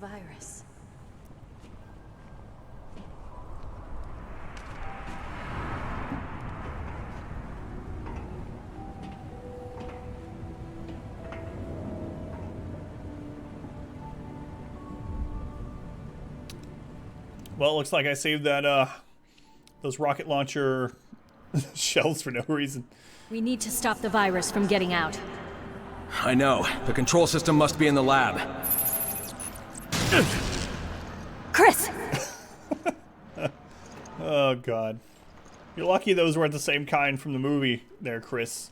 virus. Well, it looks like I saved that, those rocket launcher shells for no reason. We need to stop the virus from getting out. I know. The control system must be in the lab. Chris! Oh, God. You're lucky those weren't the same kind from the movie there, Chris.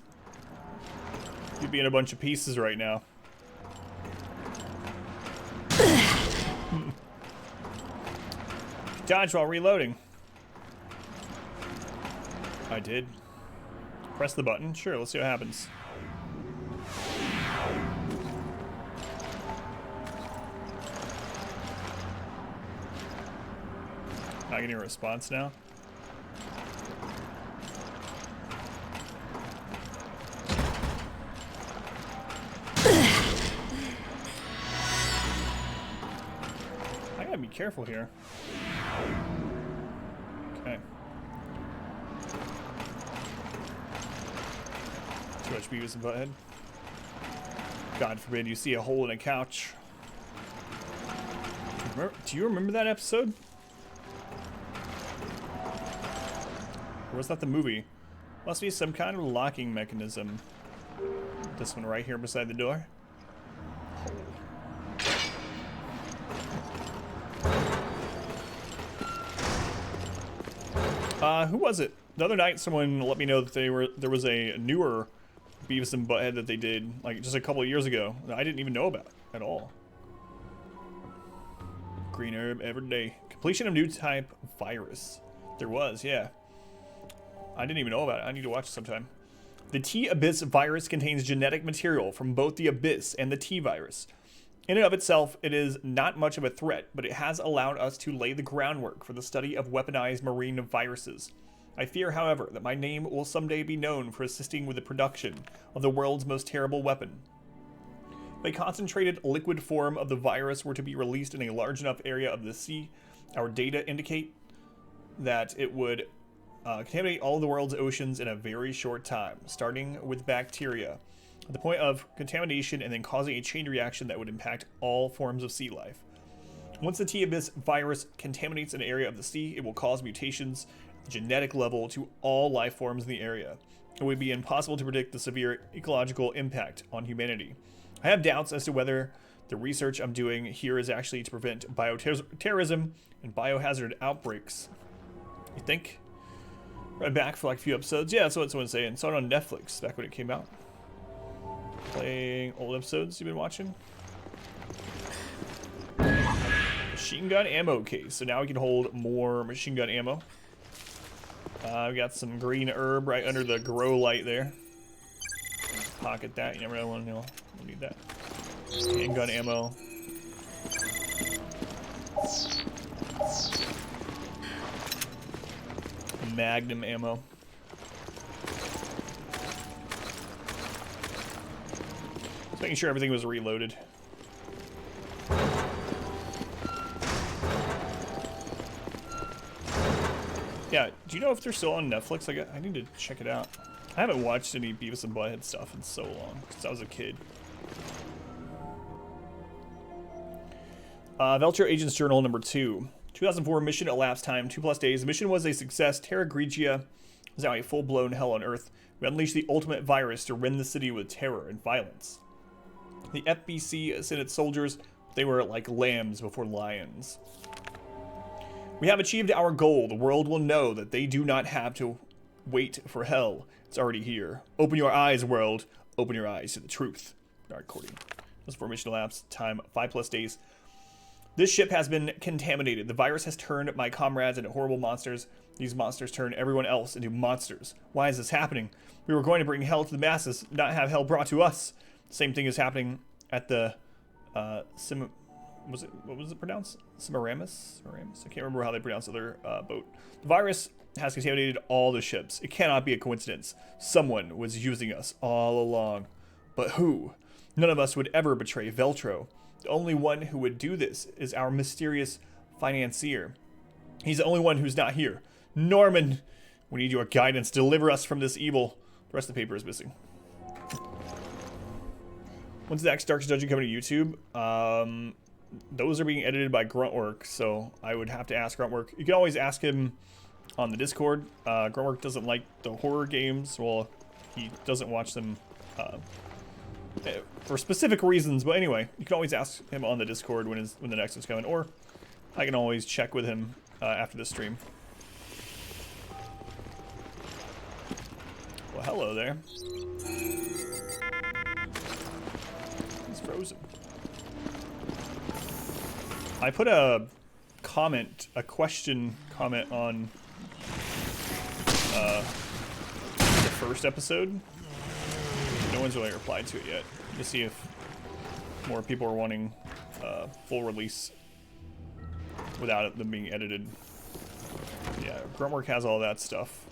You'd be in a bunch of pieces right now. Dodge while reloading. I did. Press the button. Sure, let's see what happens. Not getting a response now. I gotta be careful here. Okay. Too much Beavis and Butthead. God forbid you see a hole in a couch. Do you remember that episode? Or was that the movie? Must be some kind of locking mechanism. This one right here beside the door. Who was it? The other night someone let me know that there was a newer Beavis and Butthead that they did like just a couple of years ago that I didn't even know about at all. Green herb every day. Completion of new type virus. There was, yeah. I didn't even know about it. I need to watch it sometime. The T-Abyss virus contains genetic material from both the Abyss and the T-Virus. In and of itself, it is not much of a threat, but it has allowed us to lay the groundwork for the study of weaponized marine viruses. I fear, however, that my name will someday be known for assisting with the production of the world's most terrible weapon. If a concentrated liquid form of the virus were to be released in a large enough area of the sea, our data indicate that it would contaminate all of the world's oceans in a very short time, starting with bacteria, at the point of contamination and then causing a chain reaction that would impact all forms of sea life. Once the T-Abyss virus contaminates an area of the sea, it will cause mutations at the genetic level to all life forms in the area. It would be impossible to predict the severe ecological impact on humanity. I have doubts as to whether the research I'm doing here is actually to prevent bioterrorism and biohazard outbreaks. You think? Right back for like a few episodes. Yeah, that's what someone's saying. Saw it on Netflix back when it came out. Playing old episodes you've been watching. Machine gun ammo case. So now we can hold more machine gun ammo. We got some green herb right under the grow light there. Pocket that. You never know when you'll need that. Handgun ammo. Magnum ammo. Just making sure everything was reloaded. Yeah, do you know if they're still on Netflix? I need to check it out. I haven't watched any Beavis and Butthead stuff in so long, since I was a kid. Veltro Agent's Journal number 2. 2004 mission elapsed time 2+ days. The mission was a success. Terra Grigia is now a full-blown hell on Earth. We unleashed the ultimate virus to rend the city with terror and violence. The FBC sent its soldiers. They were like lambs before lions. We have achieved our goal. The world will know that they do not have to wait for hell. It's already here. Open your eyes, world. Open your eyes to the truth. Bernard Cordy. This formation elapsed time 5+ days. This ship has been contaminated. The virus has turned my comrades into horrible monsters. These monsters turn everyone else into monsters. Why is this happening? We were going to bring hell to the masses, not have hell brought to us. Same thing is happening at the what was it pronounced? Semiramis? I can't remember how they pronounce their boat. The virus has contaminated all the ships. It cannot be a coincidence. Someone was using us all along. But who? None of us would ever betray Veltro. The only one who would do this is our mysterious financier. He's the only one who's not here. Norman, we need your guidance. Deliver us from this evil. The rest of the paper is missing. When's the next Darkest Dungeon coming to YouTube? Those are being edited by Gruntwork, so I would have to ask Gruntwork. You can always ask him on the Discord. Gruntwork doesn't like the horror games. Well, he doesn't watch them for specific reasons. But anyway, you can always ask him on the Discord when the next one's coming, or I can always check with him after the stream. Well, hello there. He's frozen. I put a question comment on the first episode. No one's really replied to it yet. To see if more people are wanting full release without them being edited. Yeah, Gruntwork has all that stuff.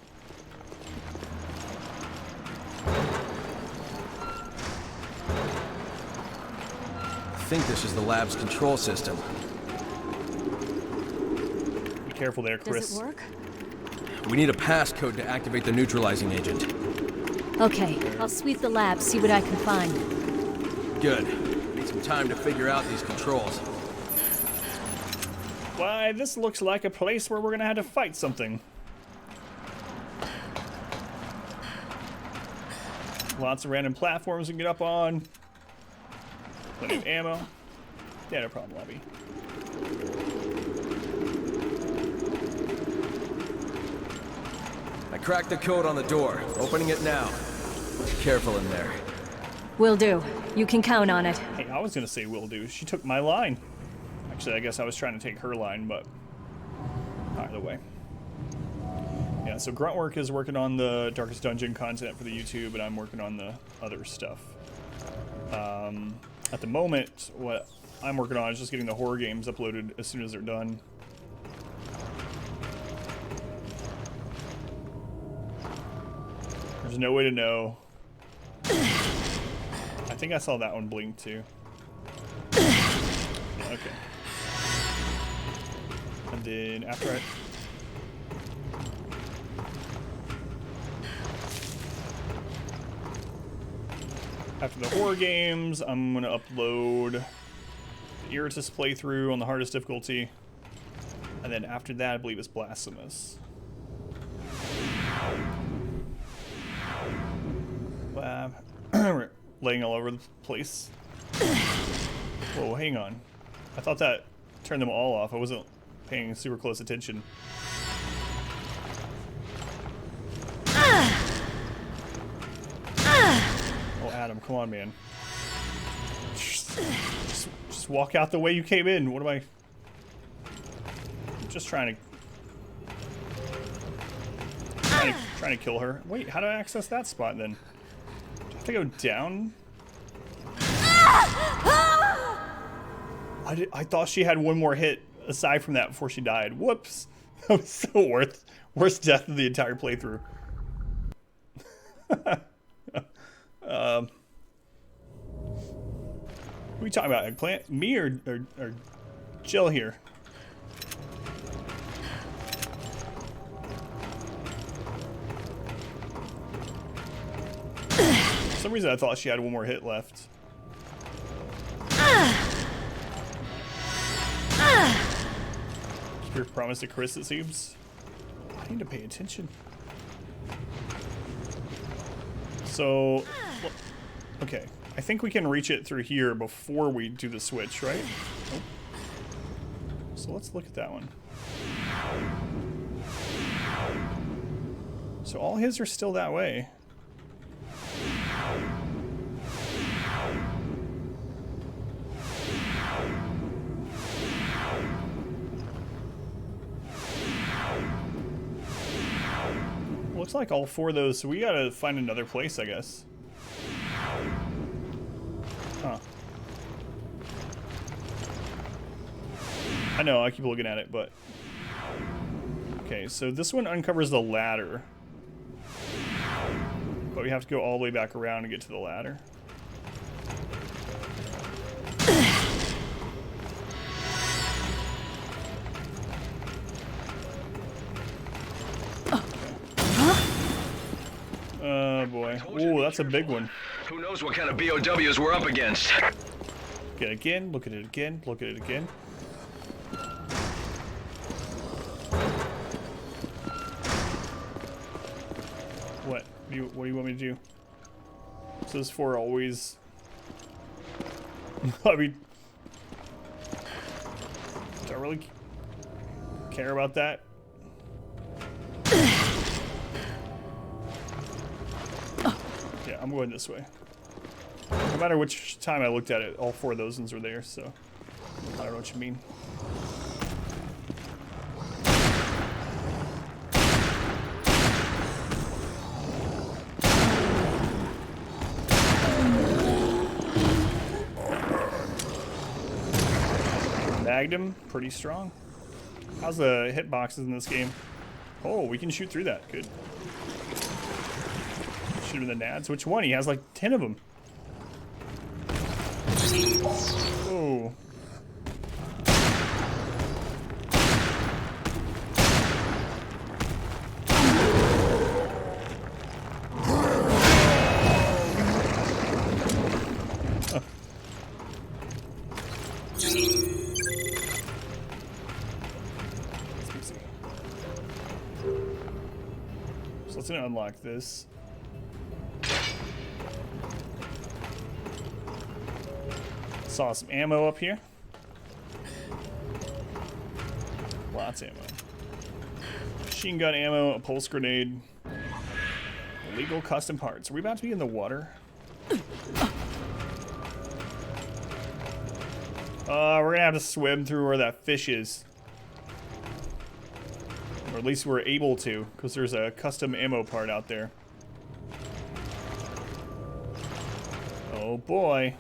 I think this is the lab's control system. Be careful there, Chris. Does it work? We need a passcode to activate the neutralizing agent. Okay, I'll sweep the lab, see what I can find. Good. Need some time to figure out these controls. Why, this looks like a place where we're gonna have to fight something. Lots of random platforms we can get up on. Plenty of ammo. Yeah, no problem, Lobby. I cracked the code on the door. Opening it now. Be careful in there. Will do. You can count on it. Hey, I was gonna say will do. She took my line. Actually, I guess I was trying to take her line, but either way. Yeah, so Gruntwork is working on the Darkest Dungeon content for the YouTube, and I'm working on the other stuff. At the moment, what I'm working on is just getting the horror games uploaded as soon as they're done. There's no way to know. I think I saw that one blink too. Yeah, okay. And then after the horror games, I'm gonna upload the Iritus playthrough on the hardest difficulty. And then after that, I believe it's Blasphemous. Laying all over the place. Whoa, hang on. I thought that turned them all off. I wasn't paying super close attention. Oh, Adam, come on, man. Just walk out the way you came in. What am I... I'm just trying to kill her. Wait, how do I access that spot then? Do I have to go down? I thought she had one more hit aside from that before she died. Whoops. That was so worst death of the entire playthrough. Who are we talking about? Eggplant? Me or Jill here? For some reason I thought she had one more hit left. Keep your promise to Chris, it seems. I need to pay attention. So, well, okay. I think we can reach it through here before we do the switch, right? Nope. So let's look at that one. So all his are still that way. Looks like all four of those, so we gotta find another place, I guess. Huh. I know, I keep looking at it, but... Okay, so this one uncovers the ladder. But we have to go all the way back around to get to the ladder. Oh boy. Ooh, that's a big one. Who knows what kind of BOWs we're up against? Get it again, look at it again, look at it again. What? What do you want me to do? So this for always... I mean... Do I really care about that? Yeah, I'm going this way. No matter which time I looked at it, all 4 of those ones were there, so... I don't know what you mean. Magnum, pretty strong. How's the hitboxes in this game? Oh, we can shoot through that. Good. Shoot him in the nads. Which one? He has like 10 of them. Oh. Let's unlock this. Saw some ammo up here. Lots of ammo. Machine gun ammo, a pulse grenade. Illegal custom parts. Are we about to be in the water? We're gonna have to swim through where that fish is. Or at least we're able to, because there's a custom ammo part out there. Oh boy.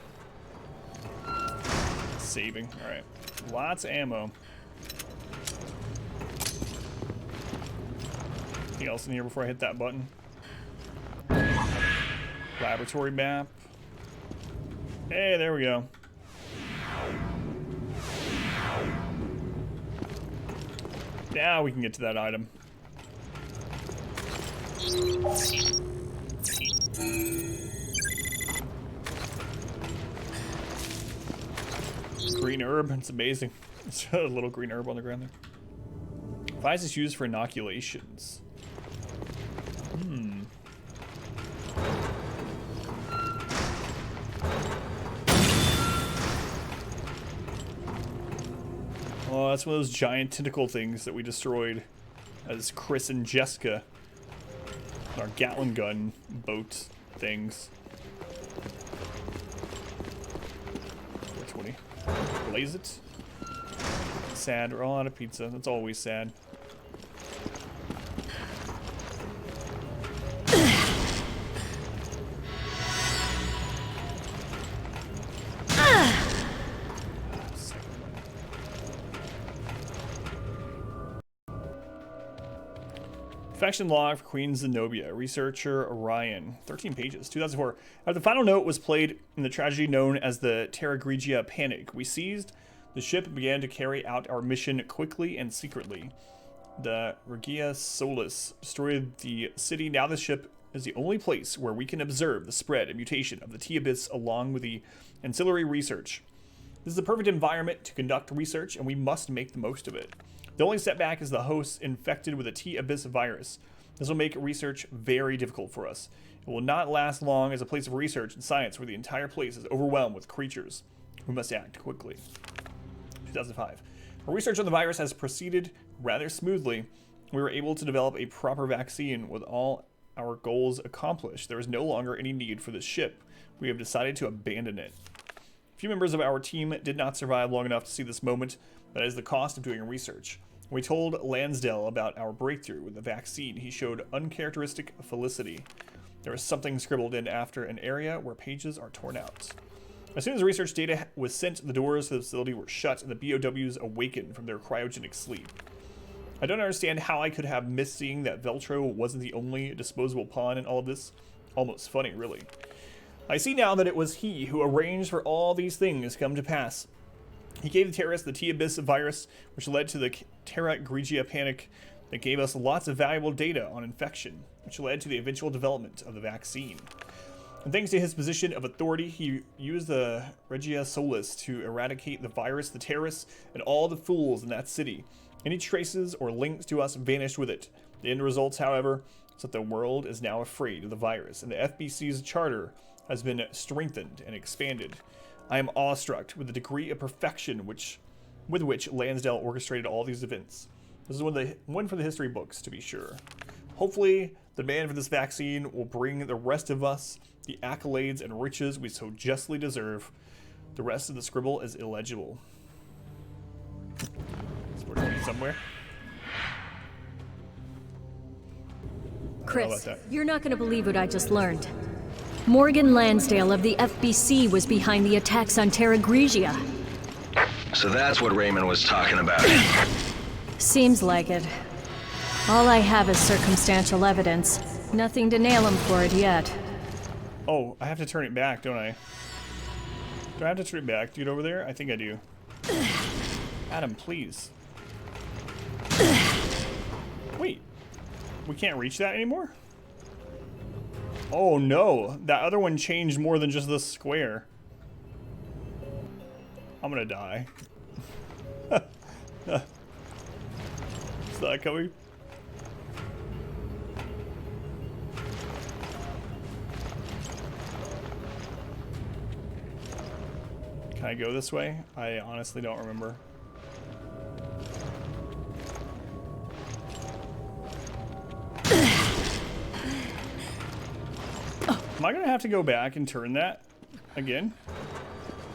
Saving. Alright. Lots of ammo. Anything else in here before I hit that button? Laboratory map. Hey, there we go. Now we can get to that item. Green herb, it's amazing. It's a little green herb on the ground there. Why is this used for inoculations? Oh, that's one of those giant tentacle things that we destroyed as Chris and Jessica. Our Gatling gun boat things. 420. Blaze it. Sad. We're all out of pizza. That's always sad. Faction log for Queen Zenobia. Researcher Orion. 13 pages. 2004. After the final note was played in the tragedy known as the Terra Grigia Panic, we seized the ship and began to carry out our mission quickly and secretly. The Regia Solis destroyed the city. Now the ship is the only place where we can observe the spread and mutation of the T-Abyss along with the ancillary research. This is the perfect environment to conduct research, and we must make the most of it. The only setback is the hosts infected with a T-Abyss virus. This will make research very difficult for us. It will not last long as a place of research and science where the entire place is overwhelmed with creatures. We must act quickly. 2005. Our research on the virus has proceeded rather smoothly. We were able to develop a proper vaccine with all our goals accomplished. There is no longer any need for this ship. We have decided to abandon it. A few members of our team did not survive long enough to see this moment. That is the cost of doing research. When we told Lansdale about our breakthrough with the vaccine, he showed uncharacteristic felicity. There was something scribbled in after an area where pages are torn out. As soon as the research data was sent, the doors to the facility were shut and the BOWs awakened from their cryogenic sleep. I don't understand how I could have missed seeing that Veltro wasn't the only disposable pawn in all of this. Almost funny, really. I see now that it was he who arranged for all these things to come to pass. He gave the terrorists the T-Abyss virus, which led to the Terra Grigia Panic that gave us lots of valuable data on infection. which led to the eventual development of the vaccine. And thanks to his position of authority, he used the Regia Solis to eradicate the virus, the terrorists, and all the fools in that city. Any traces or links to us vanished with it. The end results, however, is that the world is now afraid of the virus, and the FBC's charter has been strengthened and expanded. I am awestruck with the degree of perfection with which Lansdale orchestrated all these events. This is one for the history books, to be sure. Hopefully, the demand for this vaccine will bring the rest of us the accolades and riches we so justly deserve. The rest of the scribble is illegible. It's working somewhere. Chris, you're not going to believe what I just learned. Morgan Lansdale of the FBC was behind the attacks on Terra Grigia. So that's what Raymond was talking about. Seems like it. All I have is circumstantial evidence. Nothing to nail him for it yet. Oh, I have to turn it back, don't I? Do I have to turn it back to get over there? I think I do. Adam, please. Wait. We can't reach that anymore? Oh no, that other one changed more than just this square. I'm gonna die. Is that coming? Can I go this way? I honestly don't remember. Am I gonna have to go back and turn that again?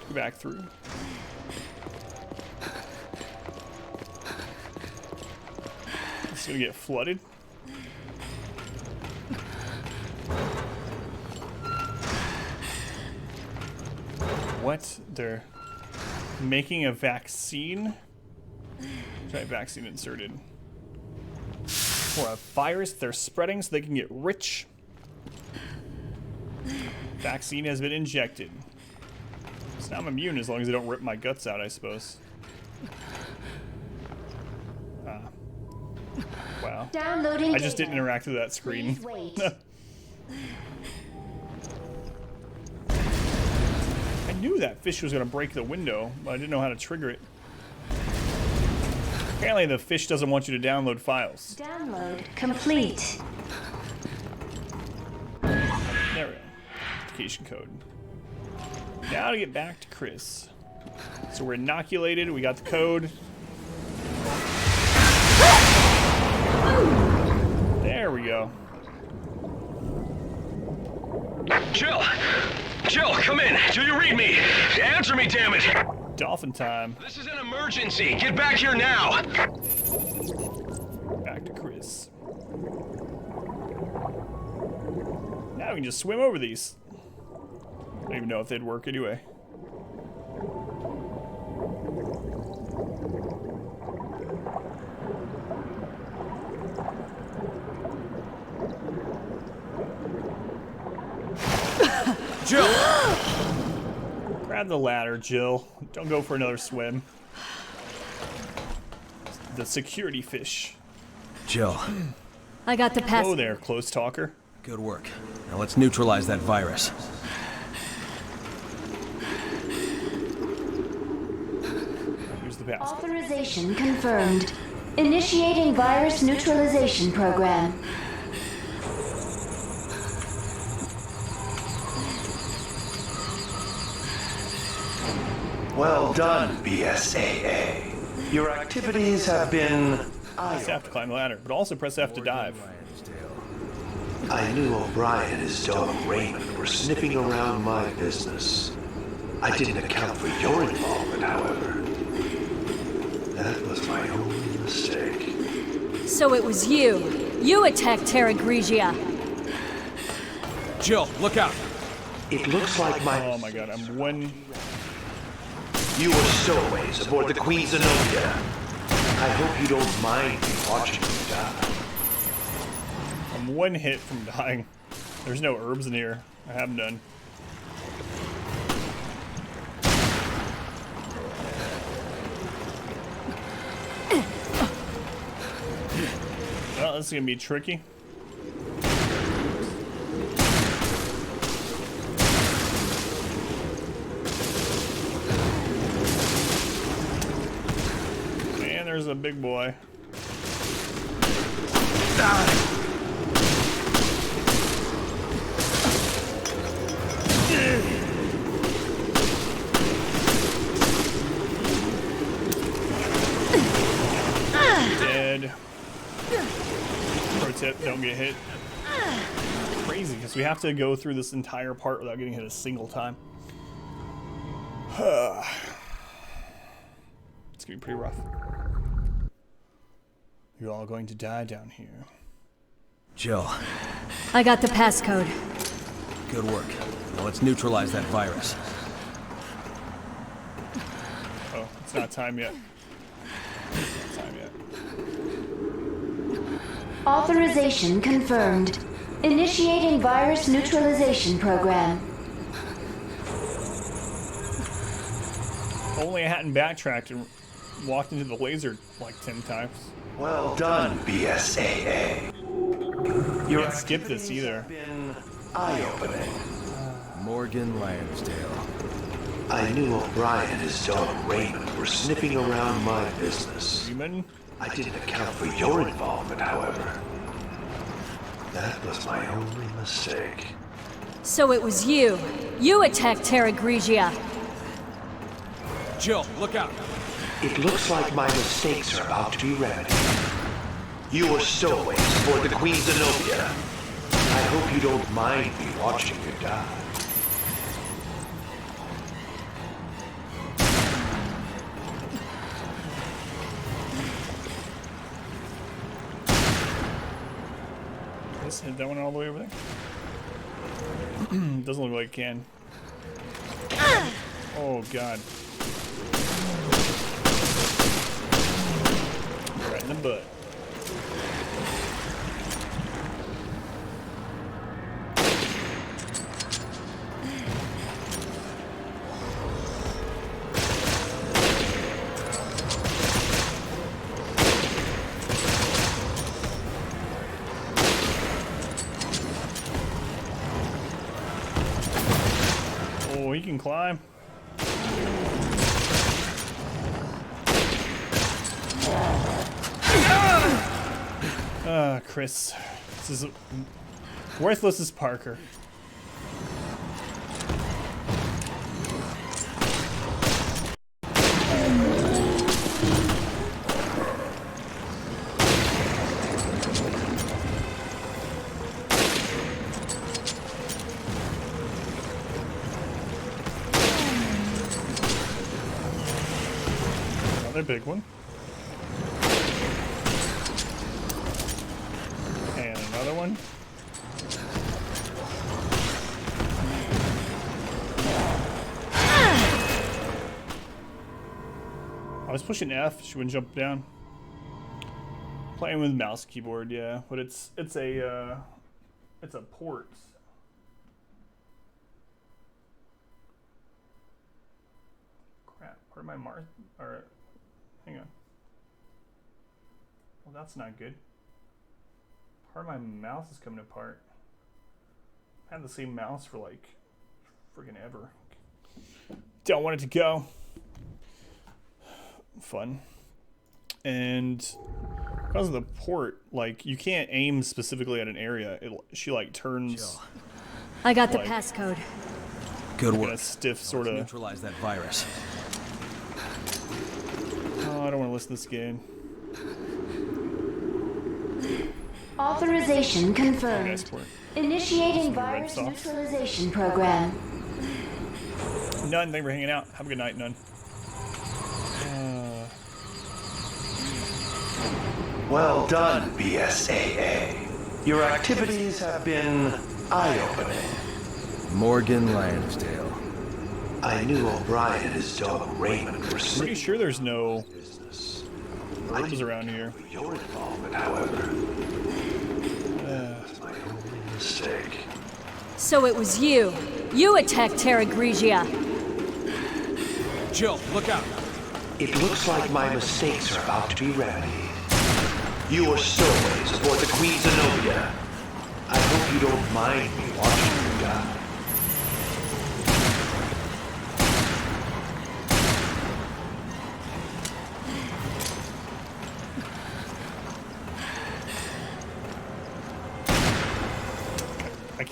Go back through. It's gonna get flooded. What? They're making a vaccine? Try vaccine inserted. For a virus they're spreading so they can get rich. Vaccine has been injected. So now I'm immune as long as they don't rip my guts out, I suppose. Wow. Downloading I just data. didn't interact with that screen. Please wait. I knew that fish was going to break the window, but I didn't know how to trigger it. Apparently the fish doesn't want you to download files. Download complete. There we go. Application code. Now to get back to Chris. So we're inoculated, we got the code. There we go. Jill! Jill, come in! Do you read me? Answer me, damn it! Dolphin time. This is an emergency! Get back here now! Back to Chris. Now we can just swim over these. I don't even know if they'd work anyway. Jill! Grab the ladder, Jill. Don't go for another swim. The security fish. Jill, I got the pass. Hello there, close talker. good work. Now let's neutralize that virus. Here's the basket. Authorization confirmed. Initiating virus neutralization program. Well done, BSAA. Your activities have been... Press F to climb the ladder, but also press F to dive. I knew O'Brien and his dog Raymond were sniffing around my business. I didn't account for your involvement, however. That was my only mistake. So it was you. You attacked Terra Grigia. Jill, look out! It looks like Oh my god, I'm one. You were stowaways aboard the Queen Zenobia. I hope you don't mind me watching you die. I'm one hit from dying. There's no herbs in here. I have none. Well, this is gonna be tricky. there's a big boy. Dead. Pro tip, don't get hit. Crazy, because we have to go through this entire part without getting hit a single time. It's gonna be pretty rough. You're all going to die down here. Jill, I got the passcode. good work. Now let's neutralize that virus. Oh, it's not time yet. It's not time yet. Authorization confirmed. Initiating virus neutralization program. If only I hadn't backtracked and walked into the laser like 10 times. Well done, BSAA. You can't skip this either. Been eye-opening. Morgan Lansdale. I knew O'Brien and his dog Raymond were sniffing around my business. Human? I didn't account for your involvement, however. That was my only mistake. So it was you. You attacked Terra Grigia. Jill, look out! It looks like my mistakes are about to be remedied. You were stowaways aboard the Queen Zenobia. I hope you don't mind me watching you die. Let's hit that one all the way over there. Doesn't look like it can. Oh god. Right in the butt. Oh, he can climb. Chris. This is worthless as Parker. Another big one. And another one. I was pushing F, she wouldn't jump down. Playing with mouse keyboard, yeah, but it's a port. Crap, where am I marked? Or hang on. Well, that's not good. Part of my mouse is coming apart. I've had the same mouse for like friggin' ever. Don't want it to go. Fun. And because of the port, like you can't aim specifically at an area. She like turns. I got the Like- passcode. Good In work. a stiff sort Let's of. neutralize that virus. Oh, I don't want to listen to this game. Authorization Nice confirmed. port. Initiating Some red virus sauce. neutralization program. None, thank you for hanging out. Have a good night, None. Well done, BSAA. Your activities have been eye-opening. Morgan Lansdale. I knew O'Brien and his dog Raymond were Pretty sniffing sure there's no business. herbs around here. Your involvement, however. That's my only mistake. So it was you. You attacked Terra Grigia. Jill, look out! It looks like my mistakes are about to be remedied. You were stowaways aboard the Queen Zenobia. I hope you don't mind me watching you die.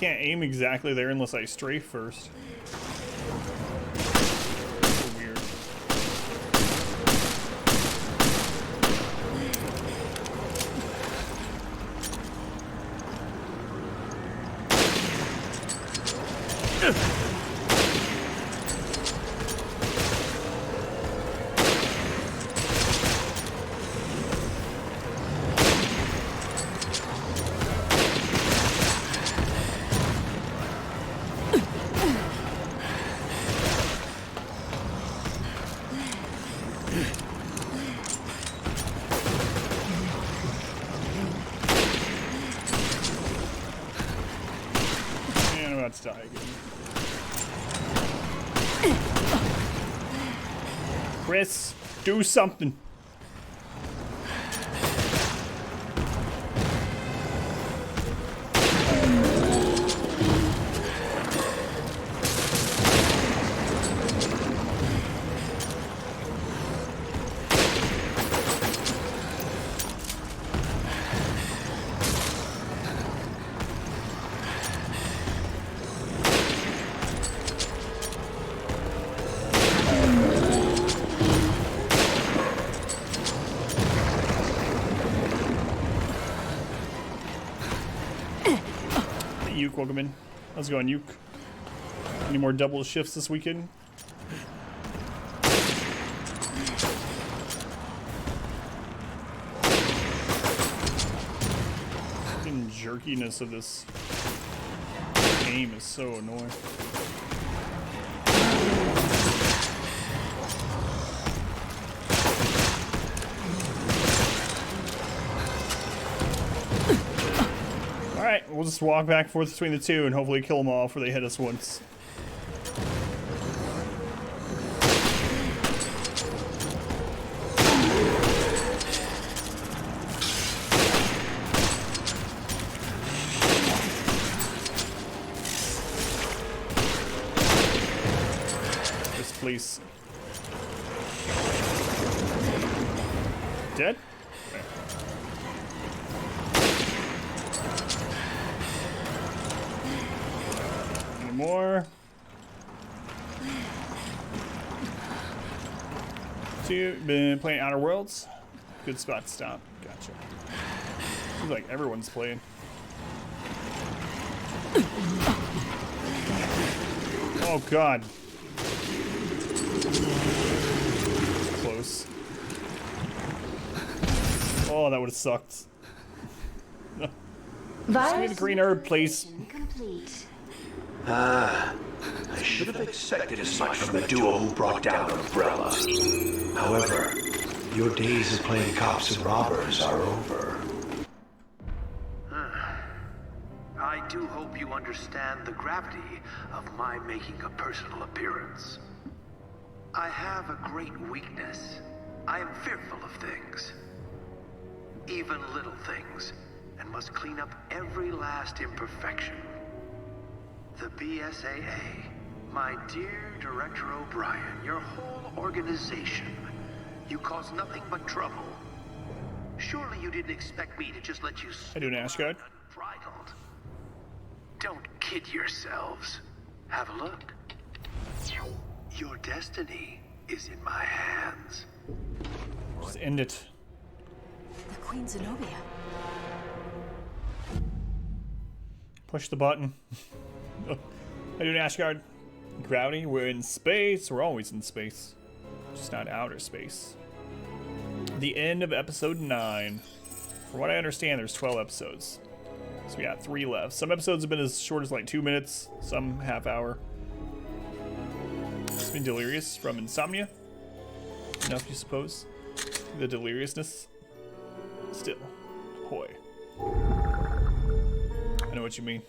can't aim exactly there unless I strafe first. So weird. And I'm about to die again. Chris, do something. Uke, welcome in. How's it going, Uke? Any more double shifts this weekend? Fucking jerkiness of this game is so annoying. Alright, we'll just walk back and forth between the two and hopefully kill them all before they hit us once. This police. Dead? Okay. More. So you've been playing Outer Worlds? Good spot to stop. Gotcha. Seems like everyone's playing. Oh god. Close. Oh, that would have sucked. Virus the green herb, please. complete. I should have expected as much from the duo who brought down Umbrella. However, your days of playing cops and robbers are over. I do hope you understand the gravity of my making a personal appearance. I have a great weakness. I am fearful of things. Even little things, and must clean up every last imperfection. The BSAA, my dear Director O'Brien, your whole organization, you cause nothing but trouble. Surely you didn't expect me to just let you I do an Ashguard. unbridled. Don't kid yourselves. Have a look. Your destiny is in my hands. Just end it. The Queen Zenobia. Push the button. I do an Ashguard. Gravity, we're in space. We're always in space. Just not outer space. The end of episode 9. From what I understand, there's 12 episodes. So we got 3 left. Some episodes have been as short as like 2 minutes, some half hour. It's been delirious from insomnia. Enough, you suppose? The deliriousness. Still. Hoy. I know what you mean.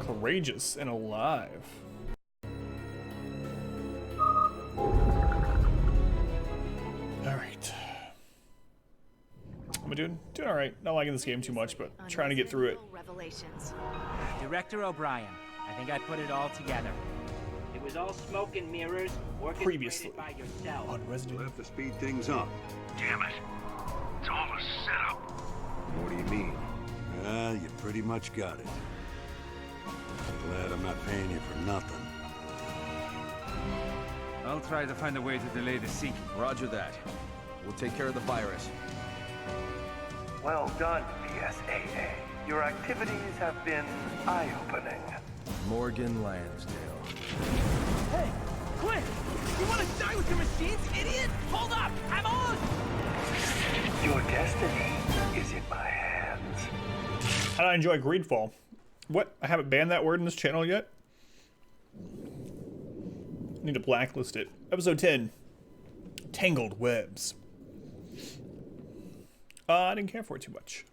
Courageous and alive. Alright. How am I doing? Doing alright. Not liking this game too much, but trying to get through it. Revelations. Director O'Brien, I think I put it all together. It was all smoke and mirrors, Previously orchestrated by yourself. on Resident We'll have to speed things up. Damn it. It's all a setup. What do you mean? You pretty much got it. Glad I'm not paying you for nothing. I'll try to find a way to delay the sinking. Roger that. We'll take care of the virus. Well done, PSAA. Your activities have been eye-opening. Morgan Lansdale. Hey, quick! You want to die with your machines, idiot? Hold up! I'm on! Your destiny is in my hands. How do I enjoy Greedfall? What? I haven't banned that word in this channel yet? I need to blacklist it. Episode 10. Tangled Webs. I didn't care for it too much.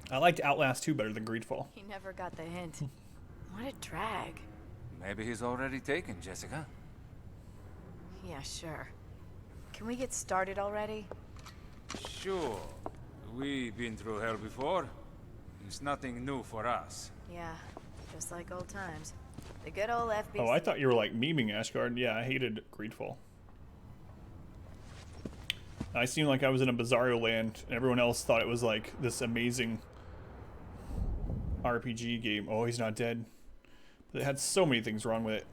I liked Outlast 2 better than Greedfall. He never got the hint. What a drag. Maybe he's already taken, Jessica. Yeah, sure. Can we get started already? Sure. We've been through hell before. It's nothing new for us. Yeah, just like old times. The good old FBC. Oh, I thought you were like memeing Ashgard. Yeah, I hated Greedfall. I seemed like I was in a Bizarro land, and everyone else thought it was like this amazing RPG game. Oh, he's not dead. But it had so many things wrong with it.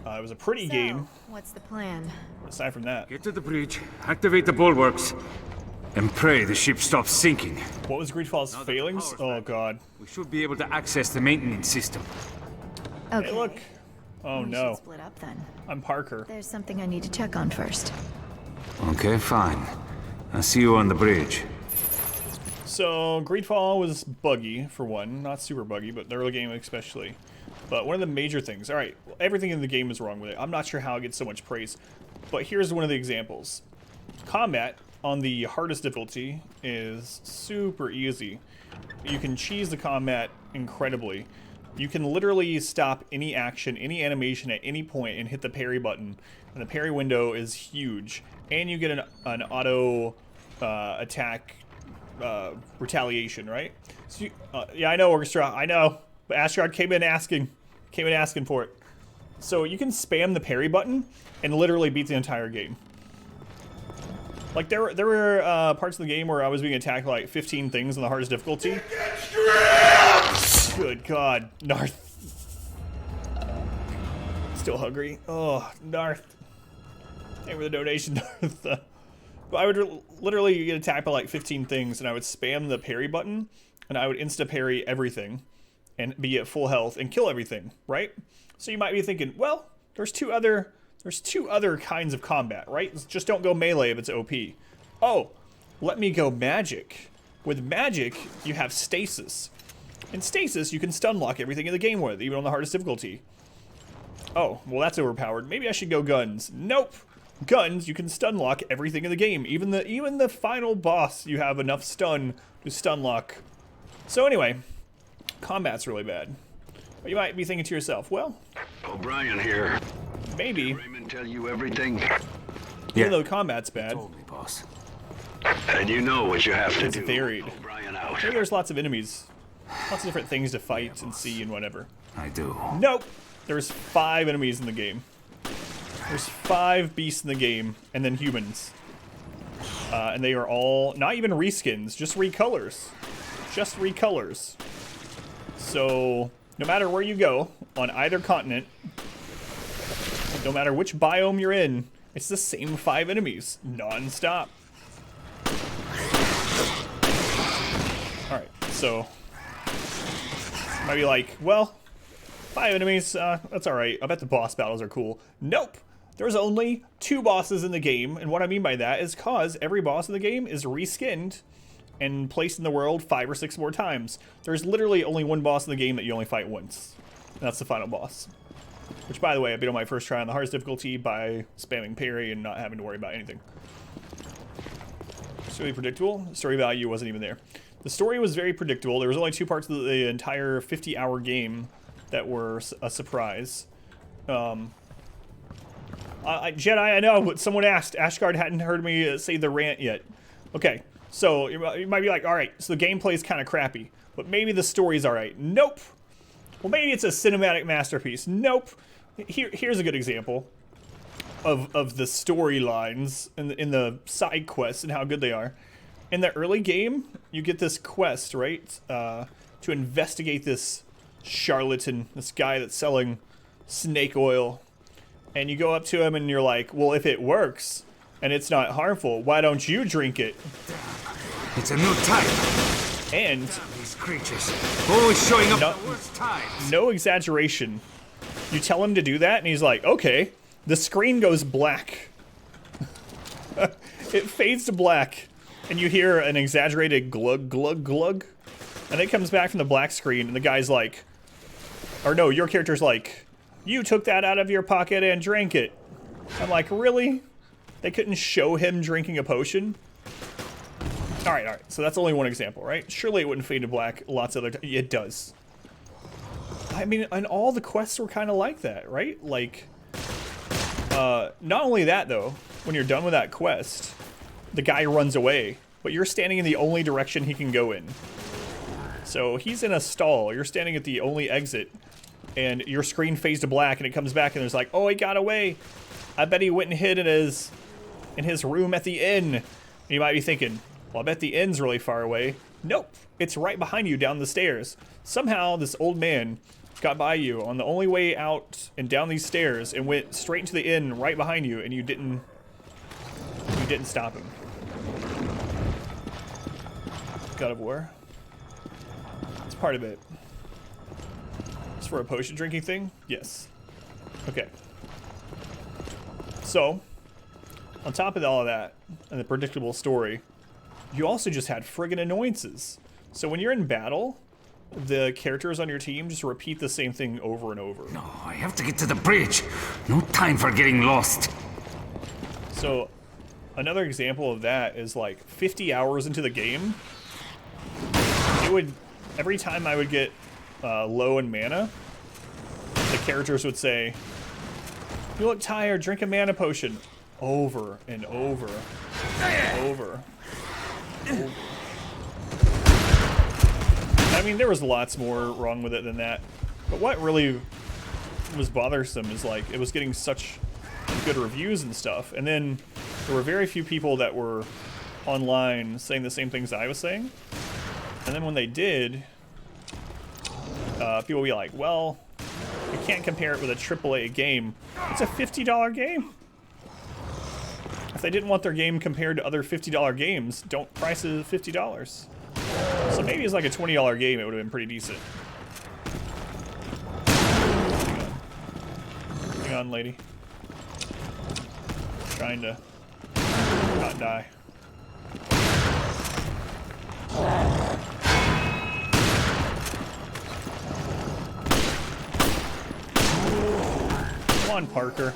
It was a pretty game. What's the plan? Aside from that. Get to the bridge, activate the bulwarks, and pray the ship stops sinking. What was Greedfall's failings? Oh, God. We should be able to access the maintenance system. Okay. Hey, look. Oh, We no. should split up then. I'm Parker. There's something I need to check on first. Okay, fine. I'll see you on the bridge. So, Greedfall was buggy, for one. Not super buggy, but the early game especially. But one of the major things... Alright, everything in the game is wrong with it. I'm not sure how it gets so much praise. But here's one of the examples. Combat on the hardest difficulty is super easy. You can cheese the combat incredibly. You can literally stop any action, any animation at any point and hit the parry button. And the parry window is huge. And you get an auto attack retaliation, right? So you, yeah, I know, Orchestra, I know. But Ashgard came in asking for it. So you can spam the parry button and literally beat the entire game. Like there were parts of the game where I was being attacked by like 15 things on the hardest difficulty. Good God, Narth. Still hungry. Oh, Narth. Thank you for the donation, Narth. But I would literally get attacked by like 15 things, and I would spam the parry button, and I would insta-parry everything, and be at full health and kill everything, right? So you might be thinking, well, there's two other kinds of combat, right? Just don't go melee if it's OP. Oh, let me go magic. With magic, you have stasis. In stasis, you can stun lock everything in the game with, even on the hardest difficulty. Oh, well that's overpowered. Maybe I should go guns. Nope. Guns, you can stun lock everything in the game. Even the final boss, you have enough stun to stun lock. So anyway, combat's really bad. But you might be thinking to yourself, well, O'Brien here. Maybe. Did Raymond tell you everything? Even though combat's bad. Told me, boss. And you know what you have to It's do. varied. O'Brien out. Maybe there's lots of enemies. Lots of different things to fight and see and whatever. I do. Nope. There's 5 enemies in the game. There's 5 beasts in the game, and then humans. And they are all, not even reskins, just recolors. Just recolors. So, no matter where you go, on either continent, no matter which biome you're in, it's the same 5 enemies, non-stop. Alright, so, you might be like, well, 5 enemies, that's alright. I bet the boss battles are cool. Nope! There's only 2 bosses in the game, and what I mean by that is cause every boss in the game is reskinned and placed in the world 5 or 6 more times. There's literally only 1 boss in the game that you only fight once. And that's the final boss. Which, by the way, I beat on my first try on the hardest difficulty by spamming parry and not having to worry about anything. It's really predictable. Story value wasn't even there. The story was very predictable. There was only 2 parts of the entire 50-hour game that were a surprise. Jedi, I know, but someone asked. Ashgard hadn't heard me say the rant yet. Okay, so you might be like, alright, so the gameplay's kind of crappy, but maybe the story's alright. Nope. Well, maybe it's a cinematic masterpiece. Nope. Here's a good example of the storylines in the side quests and how good they are. in the early game, you get this quest, right? To investigate this charlatan, this guy that's selling snake oil. And you go up to him and you're like, well, if it works and it's not harmful, why don't you drink it? It's a new type. And these creatures always showing up at the worst times. No exaggeration. You tell him to do that and he's like, okay. The screen goes black. It fades to black. And you hear an exaggerated glug, glug, glug. And it comes back from the black screen and the guy's like, or no, your character's like, you took that out of your pocket and drank it. I'm like, really? They couldn't show him drinking a potion? All right. So that's only one example, right? Surely it wouldn't fade to black lots of other times. It does. I mean, and all the quests were kind of like that, right? Like, not only that, though, when you're done with that quest, the guy runs away, but you're standing in the only direction he can go in. So he's in a stall. You're standing at the only exit, and your screen fades to black, and it comes back, and there's like, oh, he got away. I bet he went and hid in his room at the inn. And you might be thinking, well, I bet the inn's really far away. Nope, it's right behind you down the stairs. Somehow this old man got by you on the only way out and down these stairs and went straight into the inn right behind you, and you didn't stop him. God of War. It's part of it. It's for a potion drinking thing? Yes. Okay. So, on top of all of that, and the predictable story, you also just had friggin' annoyances. So when you're in battle, the characters on your team just repeat the same thing over and over. No, I have to get to the bridge. No time for getting lost. So, another example of that is like 50 hours into the game, every time I would get low in mana, the characters would say, you look tired, drink a mana potion. Over and over and over. I mean, there was lots more wrong with it than that. But what really was bothersome is like, it was getting such good reviews and stuff. And then there were very few people that were online saying the same things I was saying. And then when they did, people would be like, well, you can't compare it with a AAA game. It's a $50 game. If they didn't want their game compared to other $50 games, don't price it at $50. So maybe it's like a $20 game, it would have been pretty decent. Hang on, lady. Trying to not die. Come on, Parker.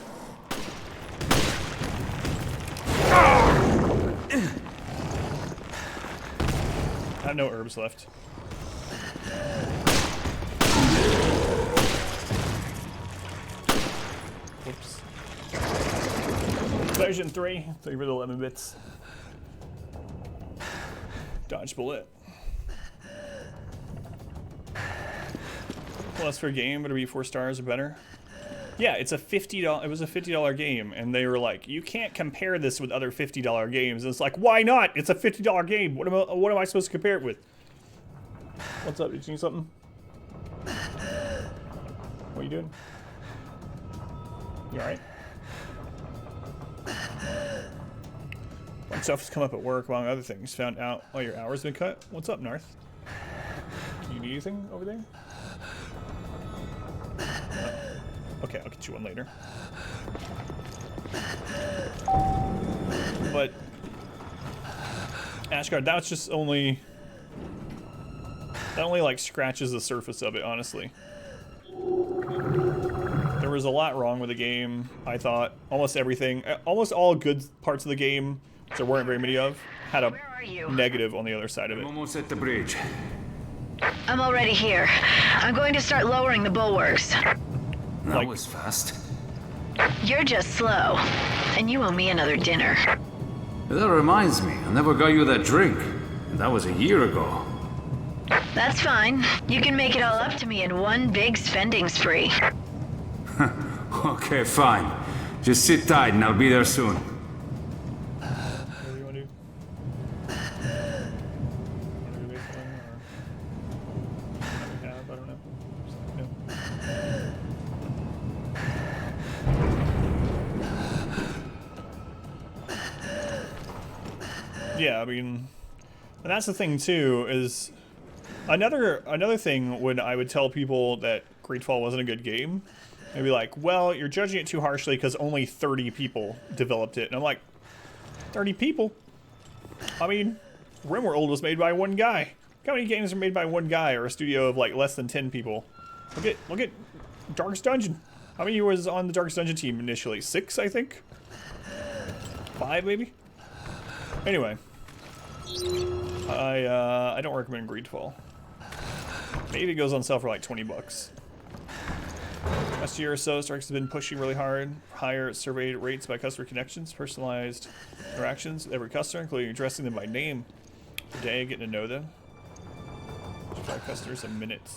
I have no herbs left. Whoops. Version 3, 3 for the 11 bits. Dodge bullet. Plus for a game, but to be 4 stars or better. Yeah, it's a $50. It was a $50 game, and they were like, "You can't compare this with other $50 games." And it's like, why not? It's a $50 game. What am I supposed to compare it with? What's up? You seen something? What are you doing? You all right? Bunch of stuff has come up at work, among other things. Found out all your hours been cut. What's up, Narth? Do you need anything over there? Okay, I'll get you one later. But Ashgard, that's just only like scratches the surface of it, honestly. There was a lot wrong with the game, I thought. Almost everything, almost all good parts of the game, which there weren't very many of, had a negative on the other side of it. I'm almost at the bridge. I'm already here. I'm going to start lowering the bulwarks. That was fast. You're just slow, and you owe me another dinner. That reminds me, I never got you that drink. That was a year ago. That's fine. You can make it all up to me in one big spending spree. Okay, fine. Just sit tight and I'll be there soon. What do you want to do? Yeah, I mean, and that's the thing too, is another thing when I would tell people that Greedfall wasn't a good game, they'd be like, well, you're judging it too harshly because only 30 people developed it. And I'm like, 30 people? I mean, RimWorld was made by one guy. How many games are made by one guy or a studio of like less than 10 people? Look at Darkest Dungeon. How many was on the Darkest Dungeon team initially? 6, I think? 5, maybe? Anyway. I don't recommend Greedfall. Maybe it goes on sale for like 20 bucks. Last year or so, Strikes has been pushing really hard. Higher survey rates by customer connections, personalized interactions with every customer, including addressing them by name per day, getting to know them. 5 customers a minute.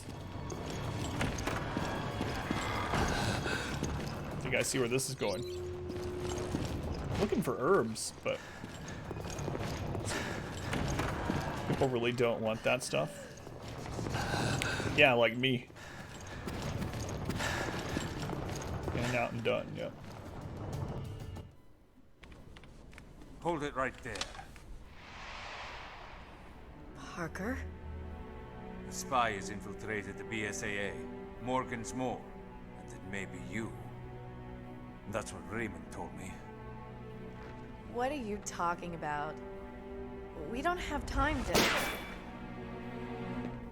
You guys see where this is going? Looking for herbs, but people really don't want that stuff. Yeah, like me. And out and done, yep. Hold it right there. Parker? The spy has infiltrated the BSAA, Morgan's Mole, and it may be you. That's what Raymond told me. What are you talking about? We don't have time to...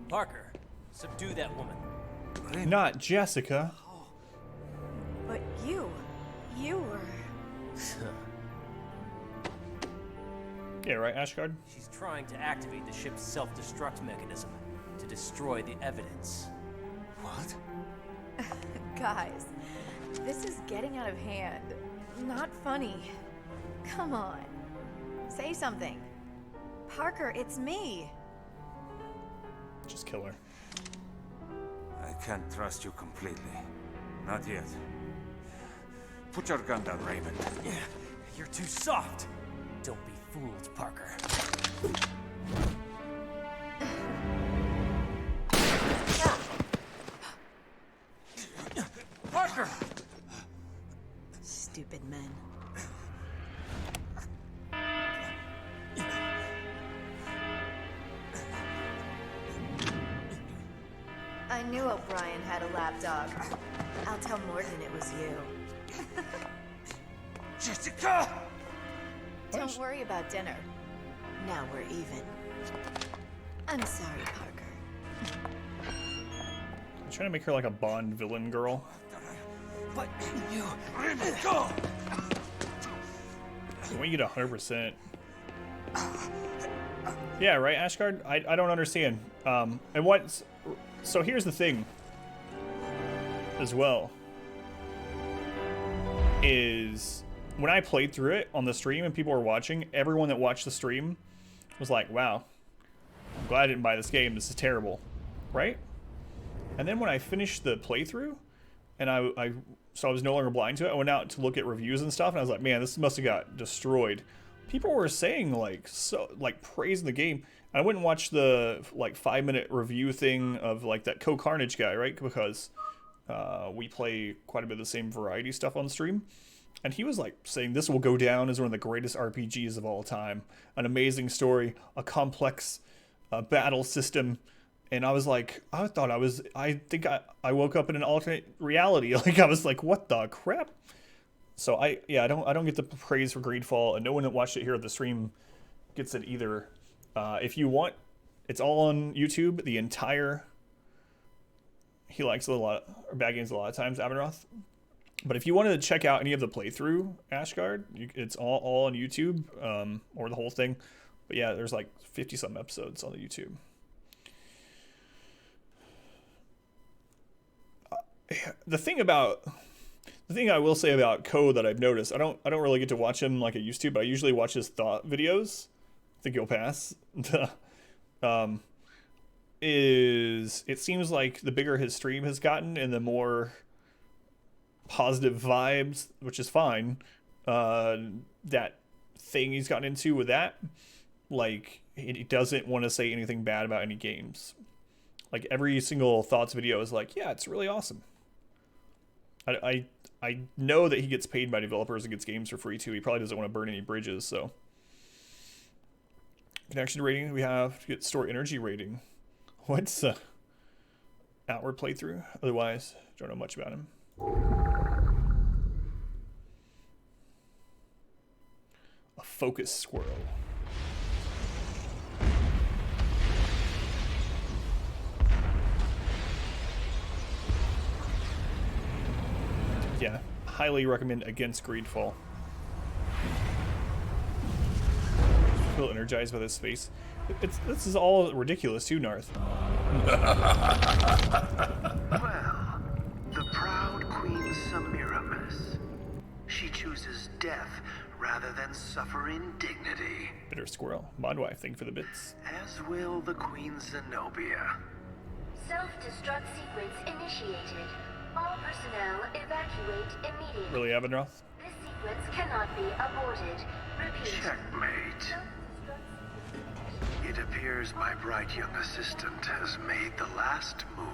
Parker, subdue that woman. Not Jessica. But you were... Yeah, right, Ashgard? She's trying to activate the ship's self-destruct mechanism to destroy the evidence. What? Guys, this is getting out of hand. Not funny. Come on. Say something. Parker, it's me. Just kill her. I can't trust you completely. Not yet. Put your gun down, Raymond. Yeah, you're too soft. Don't be fooled, Parker. Parker! Stupid men. I knew O'Brien had a lapdog. I'll tell Morgan it was you. Jessica! Don't worry about dinner. Now we're even. I'm sorry, Parker. I'm trying to make her like a Bond villain girl. But you... Go! When you get 100%. Yeah, right, Ashgard? I don't understand. And what's... So here's the thing. As well. Is... When I played through it on the stream and people were watching, everyone that watched the stream was like, wow, I'm glad I didn't buy this game. This is terrible. Right? And then when I finished the playthrough, and so I was no longer blind to it, I went out to look at reviews and stuff, and I was like, man, this must have got destroyed. People were saying, like, praising the game. And I went and watched the, 5-minute review thing of, that Co-Carnage guy, right? Because we play quite a bit of the same variety stuff on stream. And he was saying this will go down as one of the greatest RPGs of all time. An amazing story, a complex battle system. And I was like, I think I woke up in an alternate reality. I was like, what the crap? So I don't get the praise for Greedfall, and no one that watched it here at the stream gets it either. If you want, it's all on YouTube. The entire, he likes bad games a lot of times, Abenroth. But if you wanted to check out any of the playthrough, Ashgard, it's all on YouTube, or the whole thing. But yeah, there's 50-some episodes on the YouTube. The thing I will say about Code that I've noticed, I don't really get to watch him like I used to, but I usually watch his thought videos. I think you'll pass. It seems like the bigger his stream has gotten and the more positive vibes, which is fine, that thing he's gotten into with that, he doesn't want to say anything bad about any games. Every single thoughts video is yeah, it's really awesome. I know that he gets paid by developers and gets games for free too. He probably doesn't want to burn any bridges, so Connection rating. We have to get store energy rating. What's outward playthrough? Otherwise, don't know much about him. A focus squirrel. Yeah, highly recommend against Greedfall. Feel energized by this face. This is all ridiculous too, Narth. Well, the proud Queen Semiramis. She chooses death rather than suffer indignity. Bitter squirrel. Mod wife, thank you for the bits. As will the Queen Zenobia. Self-destruct sequence initiated. All personnel evacuate immediately. Really, Avonroth? This sequence cannot be aborted. Repeat. Checkmate. It appears my bright young assistant has made the last move.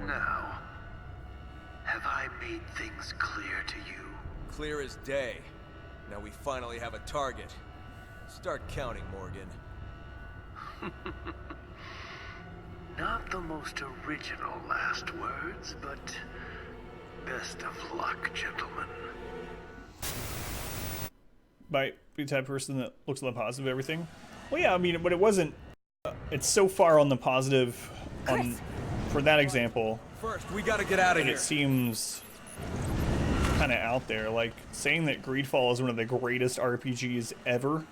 Now, have I made things clear to you? Clear as day. Now we finally have a target. Start counting, Morgan. Not the most original last words, but best of luck, gentlemen. By the type of person that looks on the positive of everything. Well, yeah, I mean, but it wasn't. It's so far on the positive on for that example. First, we gotta get out of here. It seems kind of out there, like saying that Greedfall is one of the greatest RPGs ever.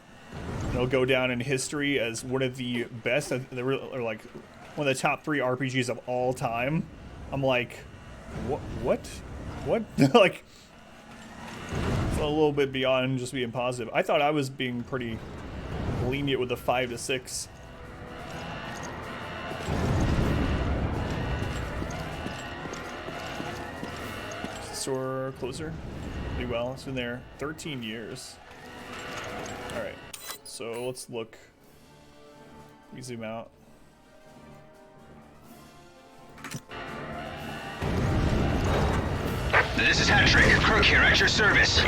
It'll go down in history as one of the best, or like one of the top 3 RPGs of all time. I'm like, what? Like, it's a little bit beyond just being positive. I thought I was being pretty lenient with the 5 to 6. Store closer. Pretty well. It's been there 13 years. Alright. So let's look. We zoom out. This is Hattrick. Crook here at your service.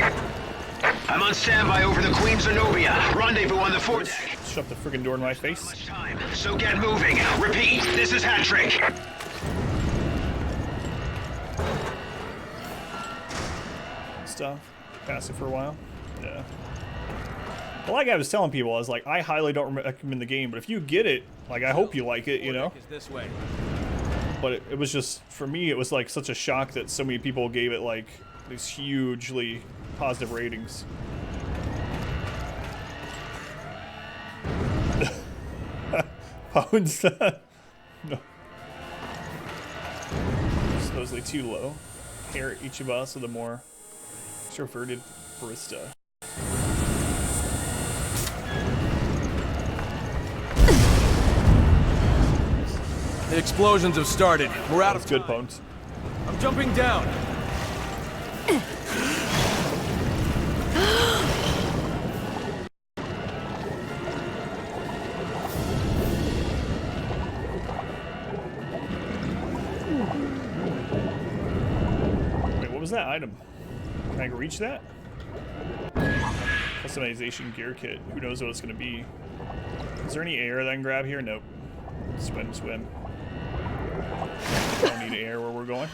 I'm on standby over the Queen Zenobia. Rendezvous on the foredeck. Shut the friggin' door in my face. Much time, so get moving. Repeat, this is Hattrick. Stuff. Passive for a while. Yeah. Well, like I was telling people, I was like, I highly don't recommend the game, but if you get it, like, I hope you like it, you know? This way. But it was just, for me, it was like such a shock that so many people gave it like these hugely positive ratings. Pounds. No. Supposedly too low. Here, each of us with a more extroverted barista. The explosions have started. We're out of time. Good, Bones. I'm jumping down. Wait, what was that item? Can I reach that? Customization gear kit. Who knows what it's going to be? Is there any air that I can grab here? Nope. Swim. Don't need air where we're going.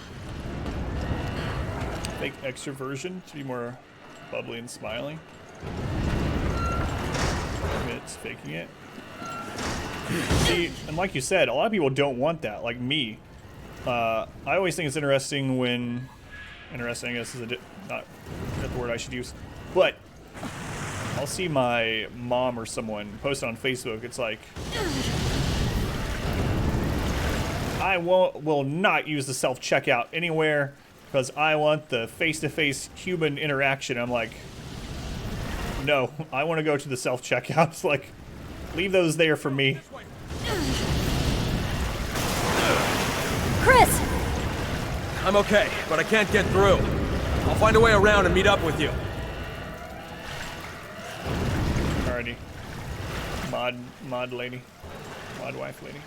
Make extroversion to be more bubbly and smiley. It's faking it. See, and like you said, a lot of people don't want that, like me. I always think it's interesting when... Interesting, I guess is not the word I should use. But I'll see my mom or someone post on Facebook. It's like... I will not use the self-checkout anywhere because I want the face-to-face human interaction. I'm like, no, I want to go to the self-checkouts. Like, leave those there for me. Chris! I'm okay, but I can't get through. I'll find a way around and meet up with you. Alrighty. Mod lady. Mod wife lady.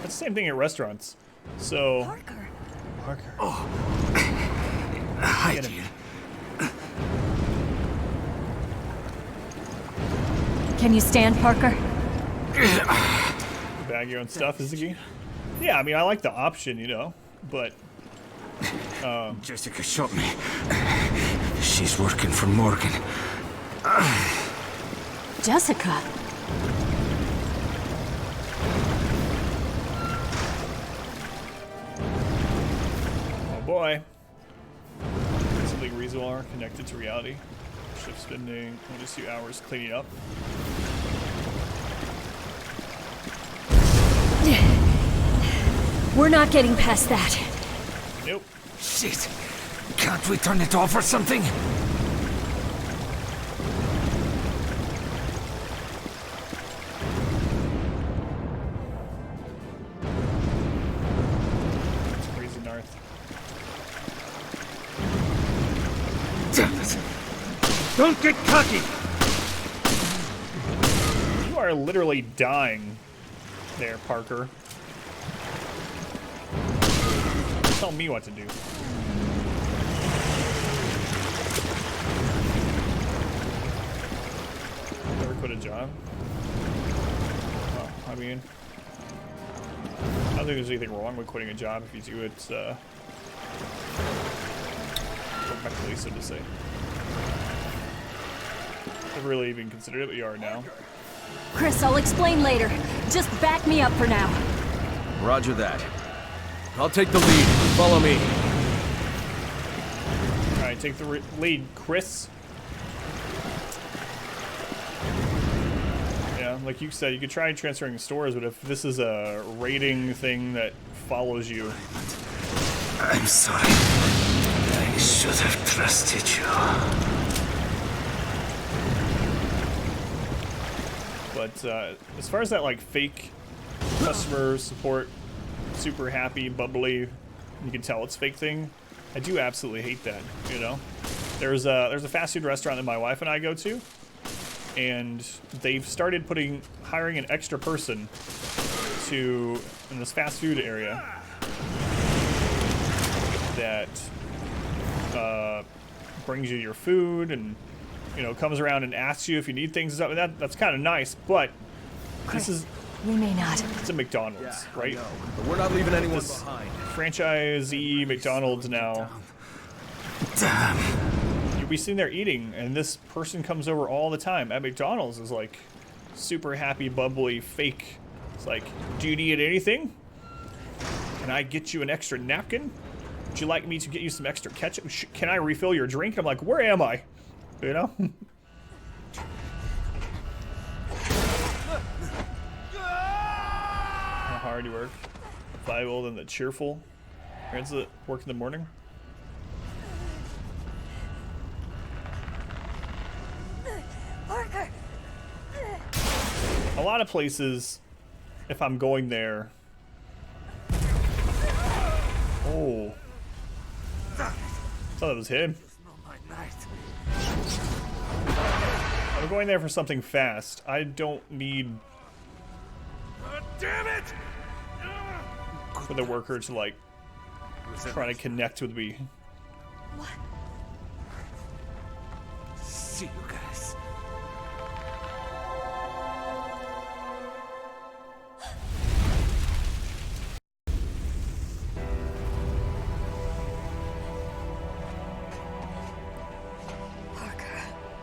It's the same thing at restaurants. So... Parker. Parker. Oh. Hi, Gene. Can you stand, Parker? Bag your own stuff, is the key? Yeah, I mean, I like the option, you know, but... Jessica shot me. She's working for Morgan. Jessica? Oh boy. Something reasonable are connected to reality. Shift spending 1 to 2 hours cleaning up. We're not getting past that. Nope. Shit. Can't we turn it off or something? It's crazy north. Damn it. Don't get cocky! You are literally dying there, Parker. Tell me what to do. Never quit a job? Well, I mean, I don't think there's anything wrong with quitting a job if you do it correctly, so to say. Never really even considered it, but you are now. Chris, I'll explain later. Just back me up for now. Roger that. I'll take the lead. Follow me. Alright, take the lead, Chris. Yeah, like you said, you could try transferring stores, but if this is a rating thing that follows you... I'm sorry. I should have trusted you. But as far as that, like, fake customer support, super happy, bubbly, you can tell it's fake thing, I do absolutely hate that, you know? There's a fast food restaurant that my wife and I go to, and they've started hiring an extra person in this fast food area that brings you your food and, you know, comes around and asks you if you need things and stuff. That's kind of nice, but Chris, this is... we may not. It's a McDonald's, right? But we're not leaving anyone behind. Franchisee McDonald's now. Damn. You'll be sitting there eating, and this person comes over all the time at McDonald's, is like super happy, bubbly, fake. It's like, do you need anything? Can I get you an extra napkin? Would you like me to get you some extra ketchup? Can I refill your drink? I'm like, where am I? You know? How hard you work. Playable than the cheerful. Parents that work in the morning. Parker! A lot of places, if I'm going there... Oh. I thought it was him. I'm going there for something fast. I don't need... Damn it! For the worker to, like, try to connect with me. What? See you guys.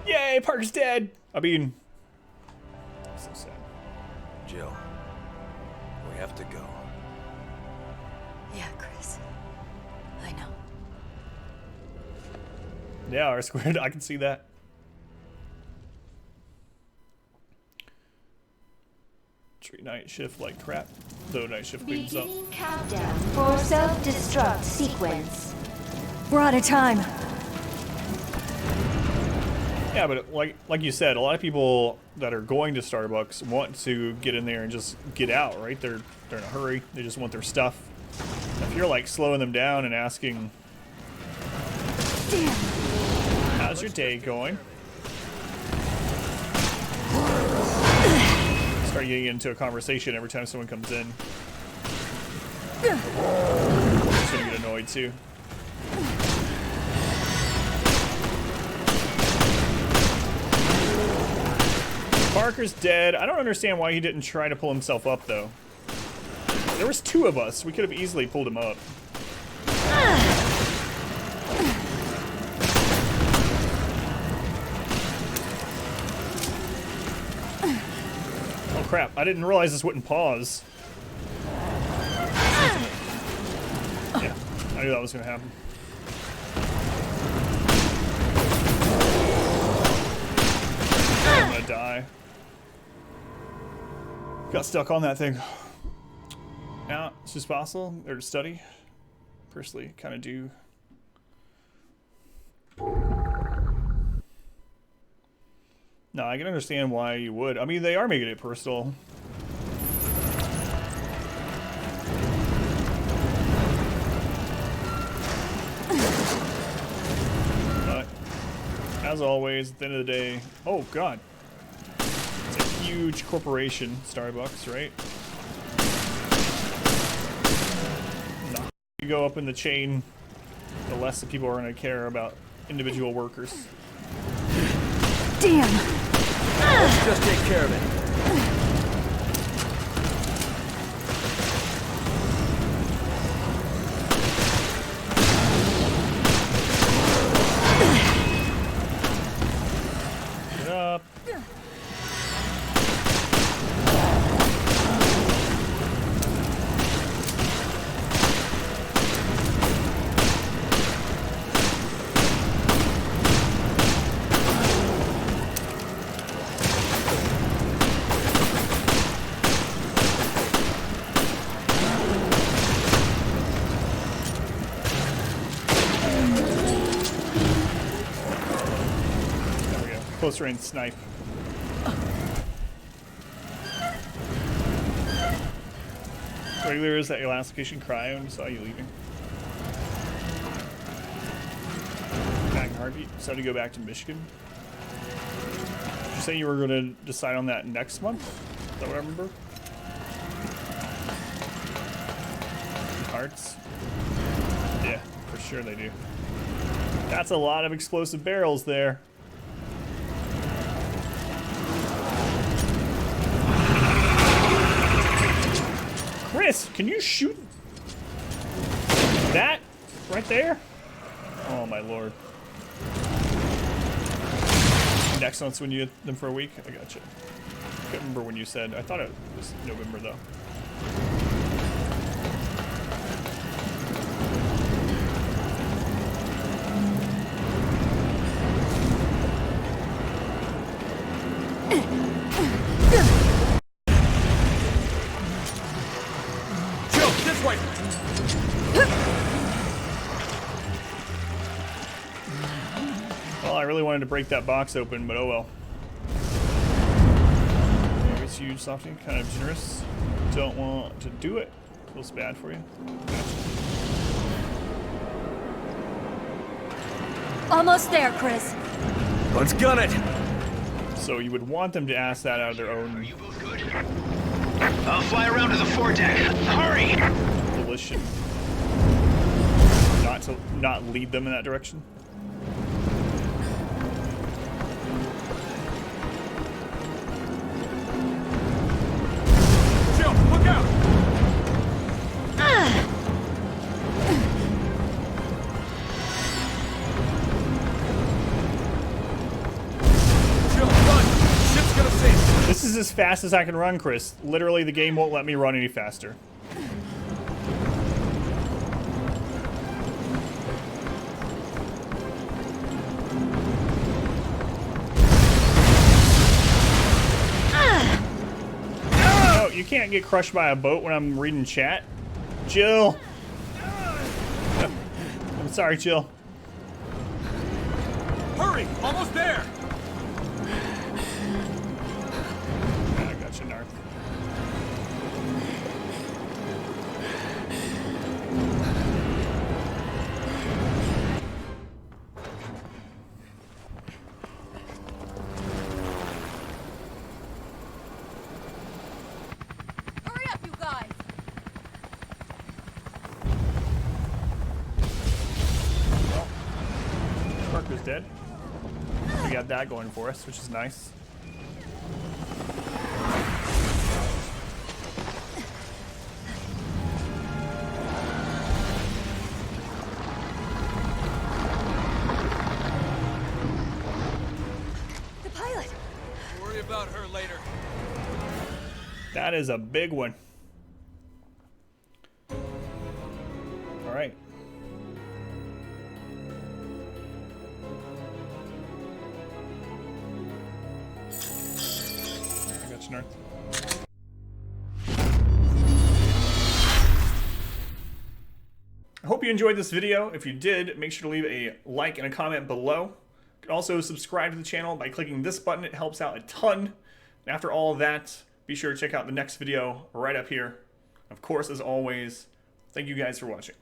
Yay, Parker's dead! I mean... So sad. Jill, we have to go. Yeah, Chris. I know. Yeah, R squared, I can see that. Treat night shift like crap, though night shift cleans up. Beginning countdown for self-destruct sequence. We're out of time. Yeah, but like you said, a lot of people that are going to Starbucks want to get in there and just get out, right? They're in a hurry. They just want their stuff. If you're like slowing them down and asking, "How's your day going?" Start getting into a conversation every time someone comes in. I'm just gonna get annoyed too. Parker's dead. I don't understand why he didn't try to pull himself up, though. There was 2 of us. We could have easily pulled him up. Oh, crap. I didn't realize this wouldn't pause. Yeah, I knew that was going to happen. I'm going to die. Got stuck on that thing. Now, it's just possible, or to study. Personally, kind of do. No, I can understand why you would. I mean, they are making it personal. But, as always, at the end of the day... Oh, God. It's a huge corporation, Starbucks, right? The higher you go up in the chain, the less the people are going to care about individual workers. Damn! Let's just take care of it. Get up. Close range snipe. Regular, is that your last location? Cry when we saw you leaving. Back in heartbeat. So to go back to Michigan. Did you say you were going to decide on that next month? Is that what I remember? Hearts. Yeah, for sure they do. That's a lot of explosive barrels there. Chris, can you shoot that right there? Oh my lord. Next month's when you get them for a week? I gotcha. I can't remember when you said. I thought it was November though. Well, I really wanted to break that box open, but oh well. It's huge, softening, kind of generous. Don't want to do it. Feels bad for you. Almost there, Chris. Let's gun it. So you would want them to ask that out of their own. Are you both good? I'll fly around to the foredeck. Hurry! Volition. Not lead them in that direction. Jill, look out! Jill, run! Ship's gonna sink. This is as fast as I can run, Chris. Literally, the game won't let me run any faster. You can't get crushed by a boat when I'm reading chat. Jill. I'm sorry, Jill. Hurry! Almost there! I got you, Narth. Dead. We got that going for us, which is nice. That is a big one. All right. I got you, North. I hope you enjoyed this video. If you did, make sure to leave a like and a comment below. You can also subscribe to the channel by clicking this button. It helps out a ton. And after all of that, be sure to check out the next video right up here. Of course, as always, thank you guys for watching.